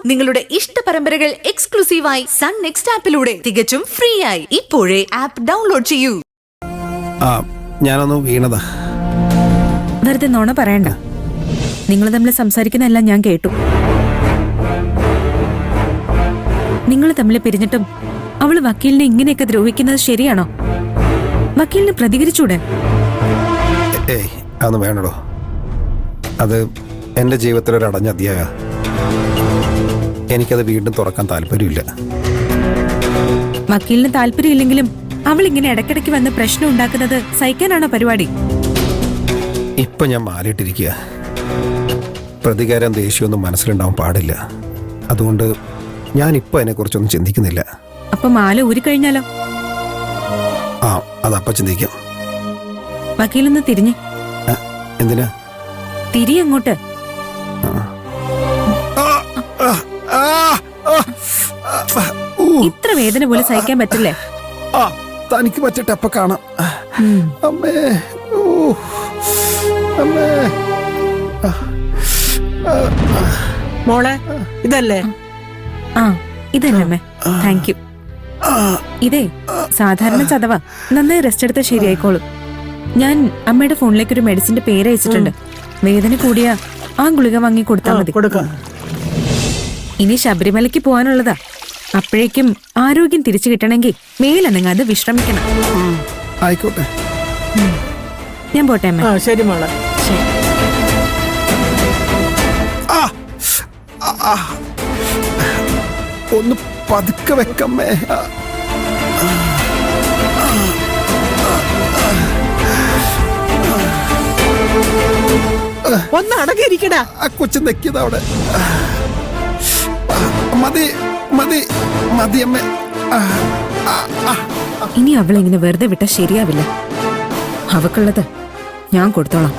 നിങ്ങളുടെ ഇഷ്ട പരമ്പരകൾ എക്സ്ക്ലൂസീവായി സൺ നെക്സ്റ്റ് ആപ്പിലൂടെ തികച്ചും ഫ്രീ ആയി ഇപ്പോഴേ ആപ്പ് ഡൗൺലോഡ് ചെയ്യൂ. ഞാനൊന്ന് വീണതാ. വെറുതെ നോണ പറയണ്ട. നിങ്ങൾ തമ്മിൽ സംസാരിക്കുന്നതെല്ലാം ഞാൻ കേട്ടു. നിങ്ങൾ തമ്മിൽ പിരിഞ്ഞിട്ടും അവള് വക്കീലിനെ ഇങ്ങനെയൊക്കെ ദ്രോഹിക്കുന്നത് ശരിയാണോ? വക്കീലിന് പ്രതികരിച്ചൂടെ? ഏയ് അതൊന്നും വേണടോ. അത് എൻ്റെ ജീവിതത്തിലൊരു അടഞ്ഞ അധ്യായ. എനിക്കത് വീണ്ടും തുറക്കാൻ താല്പര്യമില്ല. വക്കീലിന് താല്പര്യമില്ലെങ്കിലും അവൾ ഇങ്ങനെ ഇടയ്ക്കിടയ്ക്ക് വന്ന് പ്രശ്നം ഉണ്ടാക്കുന്നത് സഹിക്കാനാണോ പരിപാടി? ഇപ്പൊ ഞാൻ മാറിയിട്ടിരിക്കുക. പ്രതികാരം ദേഷ്യമൊന്നും മനസ്സിലുണ്ടാവാൻ പാടില്ല. അതുകൊണ്ട് ഞാനിപ്പോൾ അതിനെക്കുറിച്ചൊന്നും ചിന്തിക്കുന്നില്ല. അപ്പൊ മാല ഊരിക്കഴിഞ്ഞാലോ? അതപ്പം ചിന്തിക്കാം. വക്കീലൊന്ന് തിരിഞ്ഞ്. എന്തിനാ? തിരി അങ്ങോട്ട്. ഇത്ര വേദന പോലെ സഹിക്കാൻ പറ്റില്ലേ? തനിക്ക് പറ്റിട്ട് എപ്പ കാണാം. അമ്മേ, അമ്മേ. മോളെ ഇതല്ലേ? ഇതല്ലേ അമ്മേ. Thank you. ഇതേ സാധാരണ ചതവ. നന്നായി റെസ്റ്റ് എടുത്താൽ ശരിയായിക്കോളും. ഞാൻ അമ്മയുടെ ഫോണിലേക്ക് ഒരു മെഡിസിന്റെ പേര് അയച്ചിട്ടുണ്ട്. വേദന കൂടിയ ആ ഗുളിക വാങ്ങി കൊടുത്താൽ മതി. ഇനി ശബരിമലയ്ക്ക് പോകാനുള്ളതാ. അപ്പോഴേക്കും ആരോഗ്യം തിരിച്ചു കിട്ടണമെങ്കിൽ മേലനങ്ങാതെ വിശ്രമിക്കണം. ആയിക്കോട്ടെ, ഞാൻ പോട്ടെ അമ്മ. ശരി മോളെ. ഒന്ന് പതുക്കെ വെക്കമ്മേ. ഒന്ന് അടങ്ങിയിരിക്കടാ. ആ കൊച്ചു നെക്കിയതാ അവിടെ. മതി മതി മതി അമ്മേ. ഇനി അവളിങ്ങനെ വെറുതെ വിട്ടാൽ ശരിയാവില്ല. അവക്കുള്ളത് ഞാൻ കൊടുത്തോളാം.